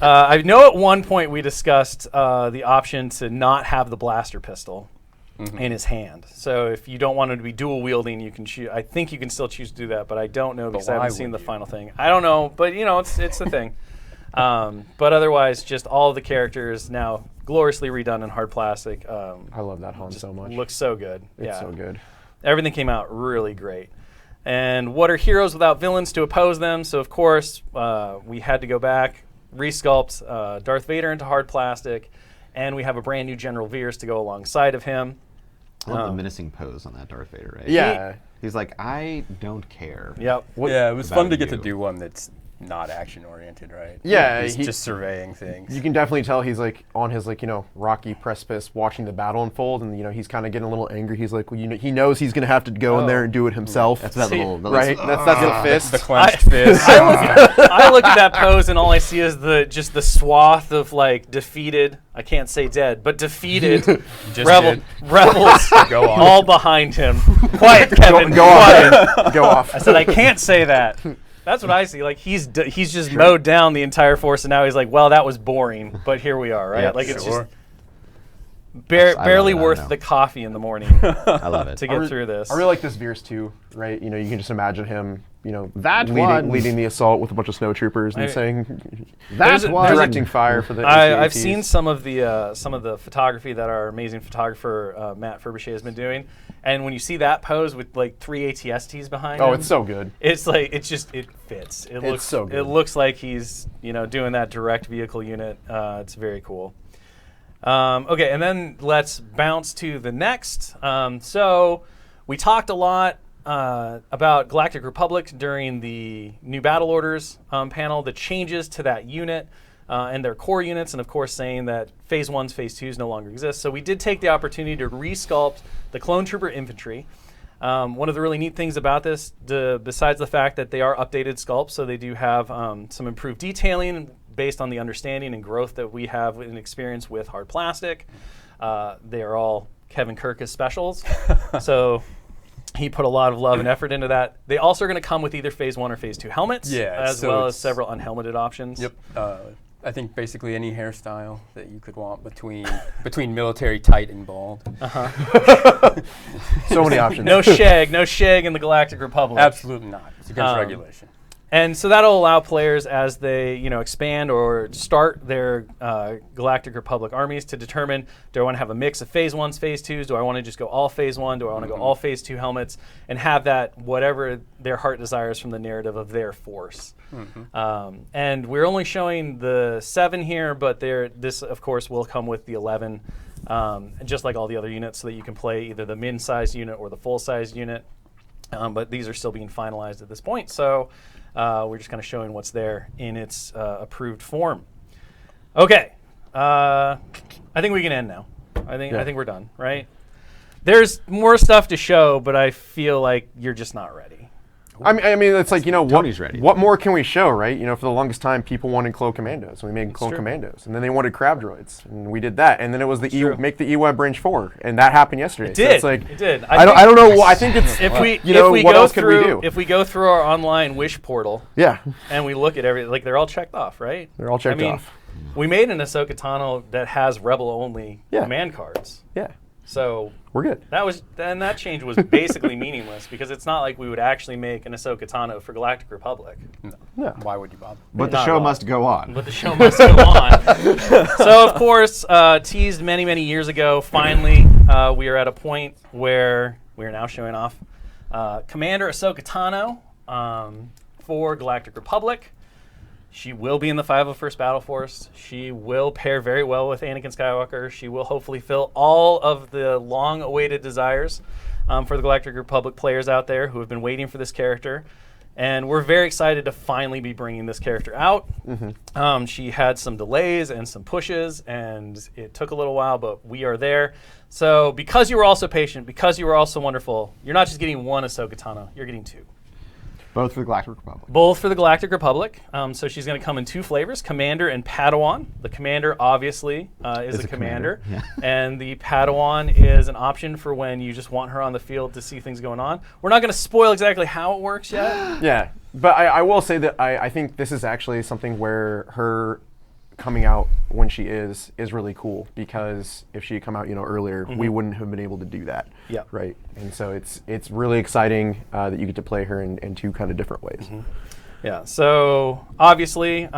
I know at one point we discussed the option to not have the blaster pistol in his hand. So if you don't want him to be dual wielding, you can choose. I think you can still choose to do that, but I don't know because I haven't seen the final thing. I don't know, but it's a thing. But otherwise, just all of the characters now gloriously redone in hard plastic. I love that Han so much. Looks so good. It's so good. Everything came out really great. And what are heroes without villains to oppose them? So, of course, we had to go back, resculpt Darth Vader into hard plastic, and we have a brand new General Veers to go alongside of him. I love the menacing pose on that Darth Vader, right? Yeah. He's like, I don't care. Yep. Yeah, it was fun to get to you? do one that's not action oriented, right? Yeah, he's just surveying things. You can definitely tell he's like on his like rocky precipice, watching the battle unfold, and he's kind of getting a little angry. He's like, well, he knows he's gonna have to go in there and do it himself. That's that See, little, right? That's the fist. The clenched fist. I look at that pose and all I see is just the swath of like defeated. I can't say dead, but defeated rebels Go on. all behind him. Quiet, Kevin. Go off. Go off. I said I can't say that. That's what I see. Like he's just mowed down the entire force, and now he's like, well, that was boring, but here we are, right? Yep, like it's sure. just barely I worth know. the coffee in the morning I love it. to get through this. I really like this Veers too, right? You can just imagine him, That one. leading the assault with a bunch of snowtroopers and saying, That's one. directing fire for the. I've AT-ATs. seen some of the photography that our amazing photographer Matt Furbisher has been doing, and when you see that pose with like 3 ATSTs behind him, Oh, it's so good. it's like it fits. It looks so good. It looks like he's doing that direct vehicle unit. It's very cool. Okay, and then let's bounce to the next. So we talked a lot about Galactic Republic during the New Battle Orders panel, the changes to that unit and their core units, and of course saying that Phase 1s, Phase 2s no longer exist. So we did take the opportunity to resculpt the Clone Trooper Infantry. One of the really neat things about this, besides the fact that they are updated sculpts, so they do have some improved detailing based on the understanding and growth that we have and experience with hard plastic. They are all Kevin Kirkus specials. So he put a lot of love and effort into that. They also are going to come with either Phase 1 or Phase 2 helmets, as well as several unhelmeted options. Yep. I think basically any hairstyle that you could want between military tight and bald. So many options. No shag in the Galactic Republic. Absolutely not. It's against regulation. And so that'll allow players as they expand or start their Galactic Republic armies to determine, do I want to have a mix of Phase 1s, Phase 2s? Do I want to just go all Phase 1? Do I want to go all Phase 2 helmets? And have that whatever their heart desires from the narrative of their force. And we're only showing the 7 here, but this of course will come with the 11, just like all the other units, so that you can play either the min-sized unit or the full-sized unit. But these are still being finalized at this point. So we're just kind of showing what's there in its approved form. Okay, I think we can end now. I think we're done, right? There's more stuff to show, but I feel like you're just not ready. I mean, it's like Tony's ready. What more can we show, right? For the longest time, people wanted Clone Commandos, and we made Clone Commandos, and then they wanted Crab Droids, and we did that, and then it was make the E-Web Range 4, and that happened yesterday. It did. So it's like, It did. I don't know. I think it's If we what go else could we through do? if we go through our online wish portal Yeah, and we look at everything, like they're all checked off, right? they're all checked off. We made an Ahsoka Tano that has Rebel only command cards, Yeah, so we're good. that change was basically meaningless because it's not like we would actually make an Ahsoka Tano for Galactic Republic. No. Why would you bother? But the Not show wrong. must go on. But the show must go on. So, of course, teased many years ago, finally, we are at a point where we are now showing off Commander Ahsoka Tano for Galactic Republic. She will be in the 501st Battle Force. She will pair very well with Anakin Skywalker. She will hopefully fill all of the long-awaited desires for the Galactic Republic players out there who have been waiting for this character. And we're very excited to finally be bringing this character out. She had some delays and some pushes, and it took a little while, but we are there. So because you were also patient, because you were also wonderful, you're not just getting one Ahsoka Tano, you're getting 2. Both for the Galactic Republic. Both for the Galactic Republic. So she's going to come in 2 flavors, Commander and Padawan. The Commander, obviously, is a commander. Yeah. And the Padawan is an option for when you just want her on the field to see things going on. We're not going to spoil exactly how it works yet. Yeah, but I will say that I think this is actually something where her coming out when she is really cool, because if she had come out earlier, we wouldn't have been able to do that. Yeah. Right. And so it's really exciting that you get to play her in 2 kind of different ways. Yeah, so obviously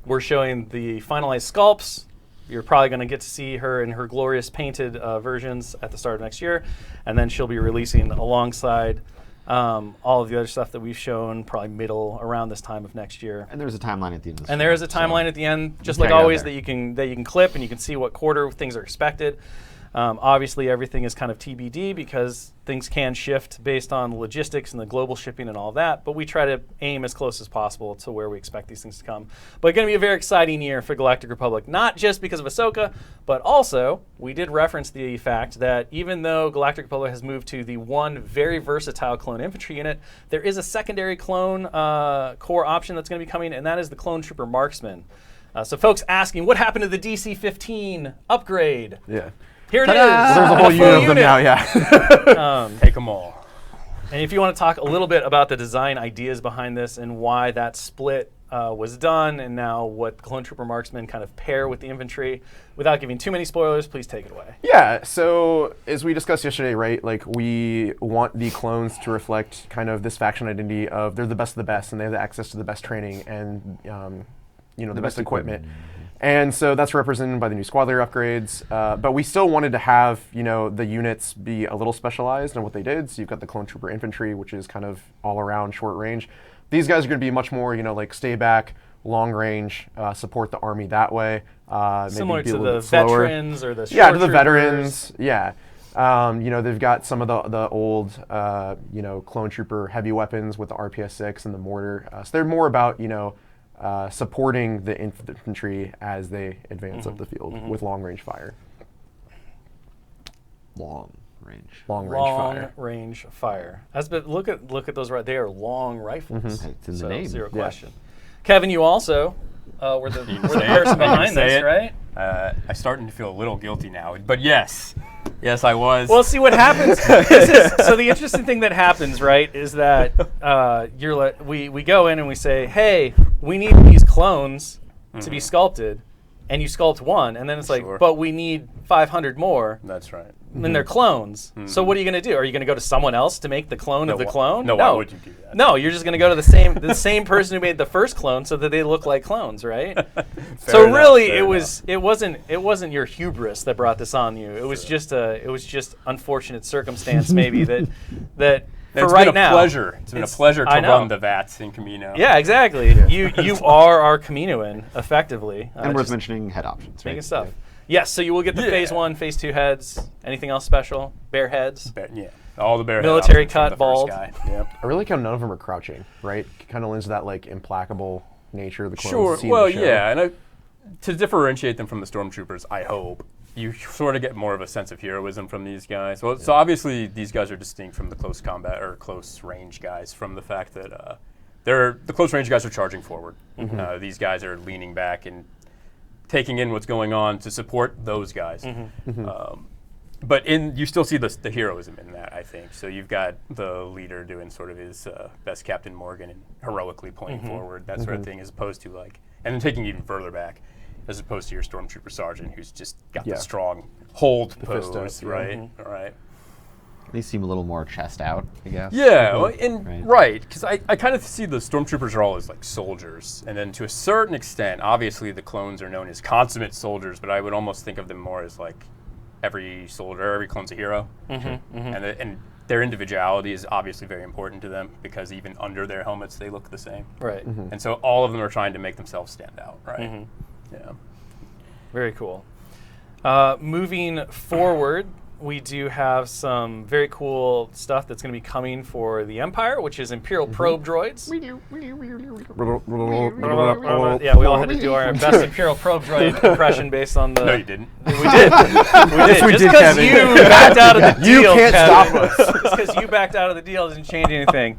we're showing the finalized sculpts. You're probably going to get to see her in her glorious painted versions at the start of next year, and then she'll be releasing alongside all of the other stuff that we've shown probably around this time of next year. And there's a timeline at the end of this. And there is a timeline at the end, just like check it out always, there. that you can clip, and you can see what quarter things are expected. Obviously, everything is kind of TBD because things can shift based on the logistics and the global shipping and all that, but we try to aim as close as possible to where we expect these things to come. But going to be a very exciting year for Galactic Republic, not just because of Ahsoka, but also we did reference the fact that even though Galactic Republic has moved to the one very versatile clone infantry unit, there is a secondary clone core option that's going to be coming, and that is the Clone Trooper Marksman. So folks asking, what happened to the DC-15 upgrade? Yeah. Here it is. There's a whole unit of them now, yeah. Take them all. And if you want to talk a little bit about the design ideas behind this and why that split was done, and now what Clone Trooper Marksmen kind of pair with the infantry, without giving too many spoilers, please take it away. Yeah, so as we discussed yesterday, right, like we want the clones to reflect kind of this faction identity of they're the best of the best and they have the access to the best training and the best equipment. And so that's represented by the new squad leader upgrades. But we still wanted to have, the units be a little specialized in what they did. So you've got the Clone Trooper Infantry, which is kind of all around short range. These guys are going to be much more, like stay back, long range, support the army that way. Similar maybe be to a little the bit slower. veterans or the Yeah, short to the troopers. veterans. Yeah. They've got some of the old, Clone Trooper heavy weapons with the RPS-6 and the mortar. So they're more about, supporting the infantry as they advance up the field with long-range fire. Long range. Long-range fire. Look at those right. They are long rifles. It's in the So name. zero Yeah. question. Kevin, you also were the person behind this, right? I'm starting to feel a little guilty now, but yes, I was. Well, see what happens. So the interesting thing that happens, right, is that we go in and we say, hey, we need these clones to be sculpted, and you sculpt one, and then it's like, Sure. but we need 500 more. That's right. And they're clones. So what are you going to do? Are you going to go to someone else to make the clone of the clone? No, why would you do that? No, you're just going to go to the same person who made the first clone so that they look like clones, right? So enough, really, fair it wasn't your hubris that brought this on you. It was just unfortunate circumstance maybe that for It's right been a now. pleasure. It's been a pleasure to I know. run the VATs in Camino. Yeah, exactly. You are our Caminoan effectively. And worth just mentioning head options, making right? stuff. Yes, so you will get the Yeah. phase 1, phase 2 heads. Anything else special? Bare heads. Yeah, all the bear Military head options cut, from the bald. first guy. Yep. I really like how none of them are crouching, right? Kind of lends to that like implacable nature of the clones. Sure. seen in Well, the show. yeah, and to differentiate them from the stormtroopers, I hope you sort of get more of a sense of heroism from these guys. Well, so obviously these guys are distinct from the close combat or close range guys from the fact that the close range guys are charging forward. These guys are leaning back and taking in what's going on to support those guys. But you still see the heroism in that, I think. So you've got the leader doing sort of his best Captain Morgan and heroically playing forward, that sort of thing, as opposed to and then taking it even further back, as opposed to your stormtrooper sergeant who's just got the strong hold pose, fist up, right? Right. They seem a little more chest out, I guess. Yeah, well, and Right. because I kind of see the stormtroopers are all as like soldiers, and then to a certain extent, obviously the clones are known as consummate soldiers, but I would almost think of them more as like every clone's a hero, and their individuality is obviously very important to them because even under their helmets they look the same, Right. and so all of them are trying to make themselves stand out, right? Yeah. Very cool. Moving forward, we do have some very cool stuff that's going to be coming for the Empire, which is Imperial probe droids. Yeah, we all had to do our best Imperial probe droid impression based on the. No, you didn't. We did. Yes, we just did, because Kevin. you backed out of the deal. You can't Kevin. stop us. Just because you backed out of the deal doesn't change anything.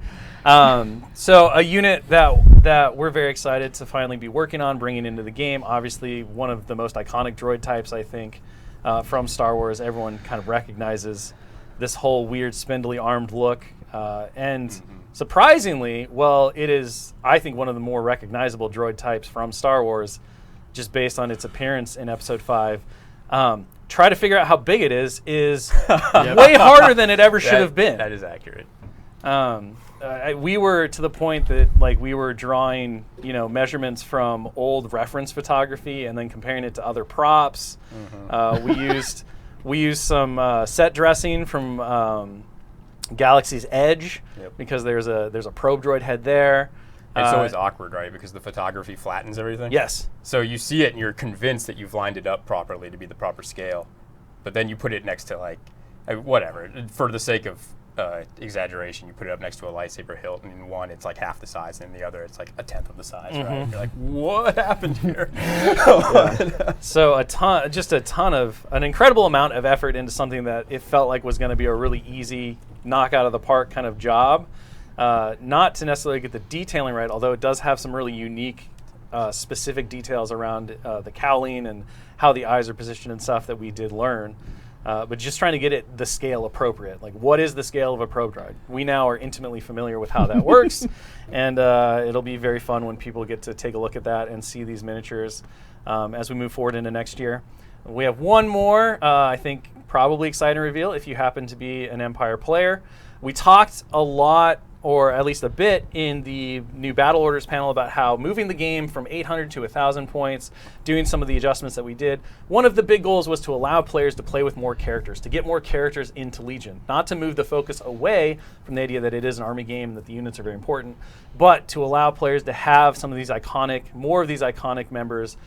So a unit that we're very excited to finally be working on, bringing into the game. Obviously, one of the most iconic droid types, I think, from Star Wars. Everyone kind of recognizes this whole weird, spindly armed look. And surprisingly, well, it is, I think, one of the more recognizable droid types from Star Wars, just based on its appearance in Episode 5. Try to figure out how big it is way harder than it ever should have been. That is accurate. We were to the point that we were drawing measurements from old reference photography and then comparing it to other props. We used some set dressing from Galaxy's Edge because there's a probe droid head there. It's always awkward, right? Because the photography flattens everything. Yes. So you see it and you're convinced that you've lined it up properly to be the proper scale. but then you put it next to like whatever, for the sake of exaggeration, you put it up next to a lightsaber hilt, and in one it's like half the size, and in the other it's like a tenth of the size, right? You're like, what happened here? So an incredible amount of effort into something that it felt like was going to be a really easy knock out of the park kind of job. Not to necessarily get the detailing right, although it does have some really unique specific details around the cowling and how the eyes are positioned and stuff that we did learn. But just trying to get it the scale appropriate. Like, what is the scale of a probe droid? We now are intimately familiar with how that works, and it'll be very fun when people get to take a look at that and see these miniatures as we move forward into next year. We have one more, I think, probably exciting reveal if you happen to be an Empire player. We talked a lot, or at least a bit, in the new Battle Orders panel about how moving the game from 800 to 1,000 points, doing some of the adjustments that we did. One of the big goals was to allow players to play with more characters, to get more characters into Legion. Not to move the focus away from the idea that it is an army game and that the units are very important, but to allow players to have some of these more of these iconic members,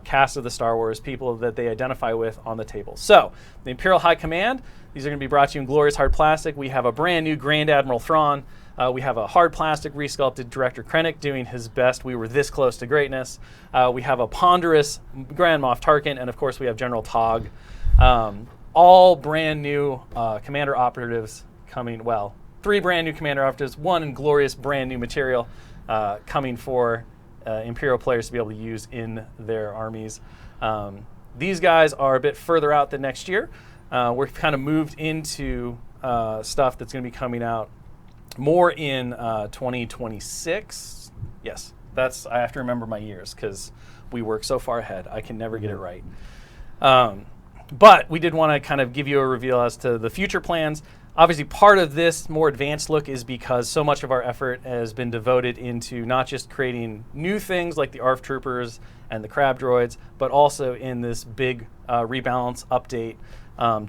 cast of the Star Wars, people that they identify with on the table. So, the Imperial High Command, these are going to be brought to you in glorious hard plastic. We have a brand new Grand Admiral Thrawn. We have a hard plastic resculpted Director Krennic doing his best. We were this close to greatness. We have a ponderous Grand Moff Tarkin, and of course we have General Tog. All brand new commander operatives coming. Well, 3 brand new commander operatives, 1 glorious brand new material coming for Imperial players to be able to use in their armies. These guys are a bit further out than next year. We're kind of moved into stuff that's going to be coming out more in 2026. Yes, I have to remember my years because we work so far ahead. I can never get it right. But we did want to kind of give you a reveal as to the future plans. Obviously, part of this more advanced look is because so much of our effort has been devoted into not just creating new things like the ARF Troopers and the Crab Droids, but also in this big rebalance update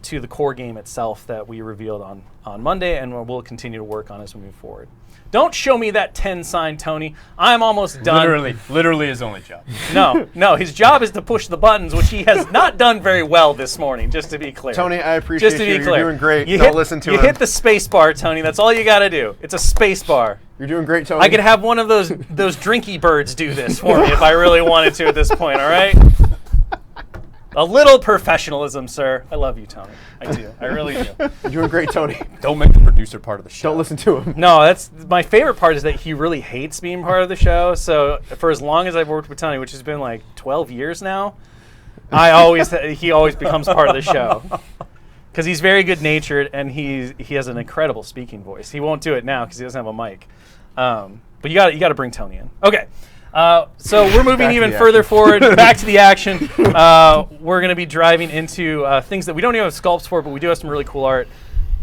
to the core game itself that we revealed on Monday, and we'll continue to work on as we move forward. Don't show me that 10 sign, Tony. I'm almost done. Literally his only job. No, his job is to push the buttons, which he has not done very well this morning, just to be clear. Tony, I appreciate just to you. Be clear. You're doing great. Don't listen to him. You hit the space bar, Tony. That's all you got to do. It's a space bar. You're doing great, Tony. I could have one of those drinky birds do this for me if I really wanted to at this point, all right? A little professionalism, sir. I love you, Tony. I do. I really do. You're doing great, Tony. Don't make the producer part of the show. Don't listen to him. No, that's my favorite part is that he really hates being part of the show. So for as long as I've worked with Tony, which has been like 12 years now, he always becomes part of the show. Because he's very good-natured and he has an incredible speaking voice. He won't do it now because he doesn't have a mic. But you got to bring Tony in. Okay. So we're moving even further forward, back to the action. We're going to be driving into things that we don't even have sculpts for, but we do have some really cool art.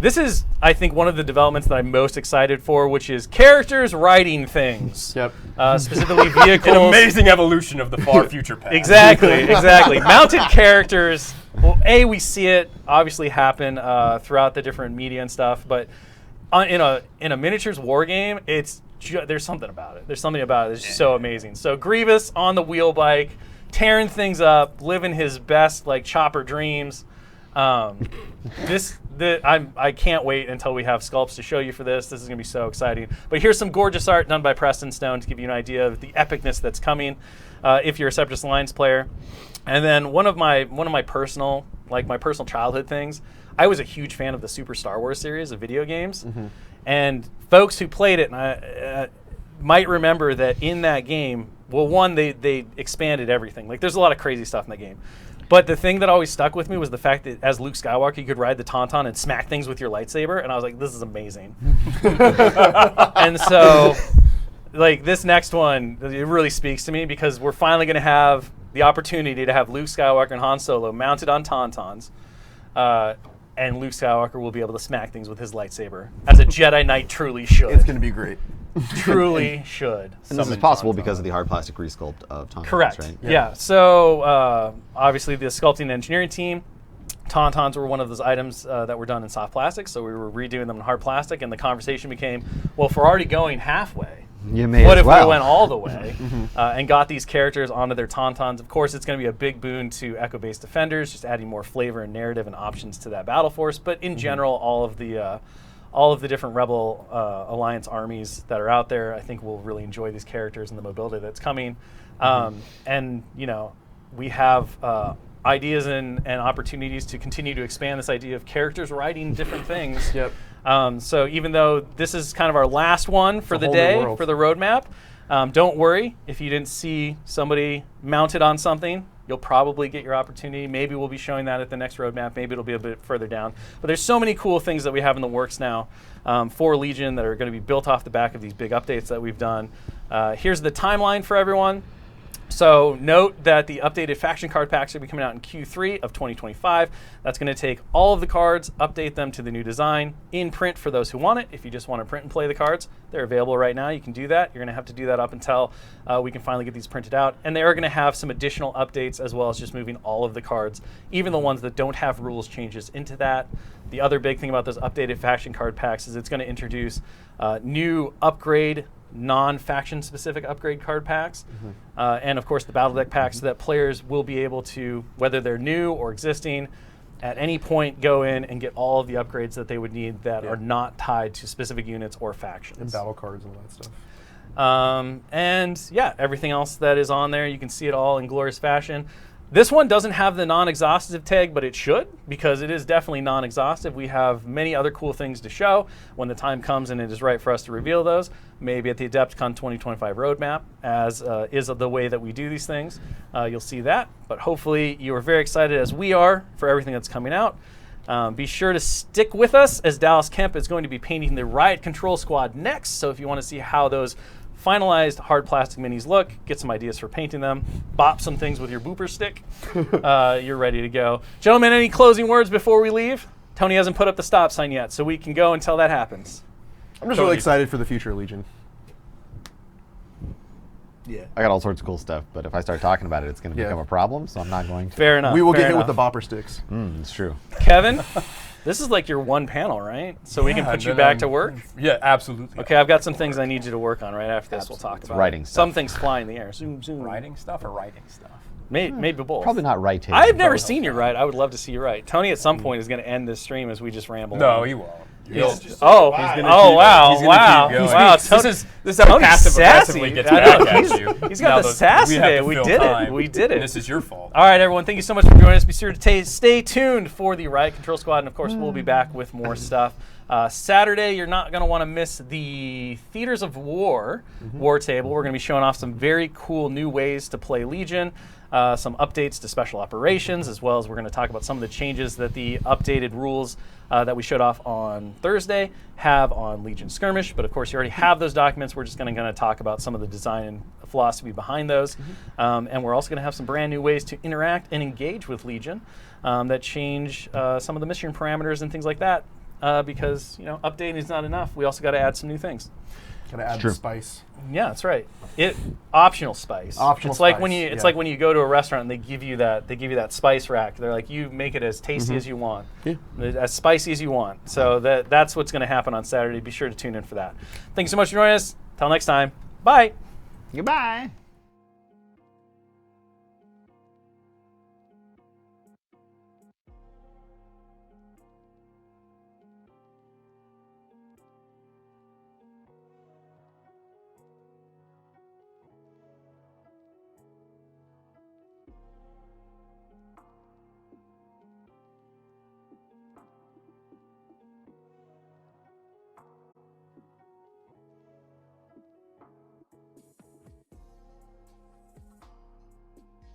This is, I think, one of the developments that I'm most excited for, which is characters riding things. Yep. Specifically vehicles. An amazing evolution of the far future past. Exactly. Mounted characters. Well, we see it obviously happen throughout the different media and stuff, but in a miniatures war game, there's something about it. There's something about it that's just so amazing. So Grievous on the wheel bike, tearing things up, living his best like chopper dreams. I can't wait until we have sculpts to show you for this. This is gonna be so exciting. But here's some gorgeous art done by Preston Stone to give you an idea of the epicness that's coming if you're a Separatist Alliance player. And then one of my personal childhood things. I was a huge fan of the Super Star Wars series of video games. Mm-hmm. And folks who played it might remember that in that game, well, one, they expanded everything. Like, there's a lot of crazy stuff in that game. But the thing that always stuck with me was the fact that as Luke Skywalker, you could ride the Tauntaun and smack things with your lightsaber. And I was like, this is amazing. And so, like, this next one, it really speaks to me because we're finally going to have the opportunity to have Luke Skywalker and Han Solo mounted on Tauntauns. And Luke Skywalker will be able to smack things with his lightsaber, as a Jedi Knight truly should. It's going to be great. Truly should. And this is possible because of the hard plastic resculpt of Tauntauns, Correct. right? Yeah. So obviously the sculpting and engineering team, Tauntauns were one of those items that were done in soft plastic, so we were redoing them in hard plastic, and the conversation became, well, if we're already going halfway, You may What as if well. we went all the way and got these characters onto their tauntauns? Of course, it's going to be a big boon to Echo-based defenders, just adding more flavor and narrative and options to that battle force. But in general, all of the different Rebel Alliance armies that are out there, I think will really enjoy these characters and the mobility that's coming. And we have ideas and opportunities to continue to expand this idea of characters riding different things. Yep. So even though this is kind of our last one for the whole new day, world. for the roadmap, don't worry if you didn't see somebody mounted on something. You'll probably get your opportunity. Maybe we'll be showing that at the next roadmap. Maybe it'll be a bit further down. But there's so many cool things that we have in the works now for Legion that are going to be built off the back of these big updates that we've done. Here's the timeline for everyone. So note that the updated faction card packs will be coming out in Q3 of 2025. That's going to take all of the cards, update them to the new design, in print for those who want it. If you just want to print and play the cards, they're available right now. You can do that. You're going to have to do that up until we can finally get these printed out. And they are going to have some additional updates as well as just moving all of the cards, even the ones that don't have rules changes, into that. The other big thing about those updated faction card packs is it's going to introduce new upgrade non-faction specific upgrade card packs, and of course the battle deck packs, so that players will be able to, whether they're new or existing, at any point go in and get all of the upgrades that they would need that are not tied to specific units or factions. And battle cards and all that stuff. And yeah, everything else that is on there, you can see it all in glorious fashion. This one doesn't have the non-exhaustive tag, but it should, because it is definitely non-exhaustive. We have many other cool things to show when the time comes and it is right for us to reveal those. Maybe at the Adepticon 2025 roadmap, as is the way that we do these things. You'll see that, but hopefully you are very excited, as we are, for everything that's coming out. Be sure to stick with us, as Dallas Kemp is going to be painting the Riot Control Squad next. So if you want to see how those finalized hard plastic minis look, get some ideas for painting them, bop some things with your booper stick, you're ready to go. Gentlemen, any closing words before we leave? Tony hasn't put up the stop sign yet, so we can go until that happens. I'm just really excited for the future of Legion. Yeah. I got all sorts of cool stuff, but if I start talking about it, it's going to become a problem, so I'm not going to. Fair enough. We will fair get hit enough. with the bopper sticks. It's true. Kevin, this is like your one panel, right? So we can put you back to work? Yeah, absolutely. Okay, I've got some things I need you to work on right after this. We'll talk about writing it. stuff. Some things fly in the air. Zoom, zoom. Writing stuff or writing stuff? Maybe both. Probably not writing. I've never seen you write. I would love to see you write. Tony at some point is going to end this stream as we just ramble No, on. he won't. Wow! He's Wow! gonna Wow! keep going. Wow! This is how Tony's passive sassy. aggressively gets I know, back at you. he's got Now the sass we have today. to We fill did it. time, We did it. and this is your fault. All right, everyone. Thank you so much for joining us. Be sure to stay tuned for the Riot Control Squad, and of course, we'll be back with more stuff. Saturday, you're not going to want to miss the Theaters of War War Table. We're going to be showing off some very cool new ways to play Legion. Some updates to special operations, as well as we're going to talk about some of the changes that the updated rules that we showed off on Thursday have on Legion Skirmish. But of course, you already have those documents. We're just going to talk about some of the design and philosophy behind those. And we're also going to have some brand new ways to interact and engage with Legion that change some of the mission parameters and things like that. Because updating is not enough. We also got to add some new things. Gotta add the spice. Yeah, that's right. Optional spice. Optional it's like spice, when you it's like when you go to a restaurant and they give you that spice rack. They're like, you make it as tasty as you want, as spicy as you want. So that's what's going to happen on Saturday. Be sure to tune in for that. Thanks so much for joining us. Till next time. Bye. Goodbye.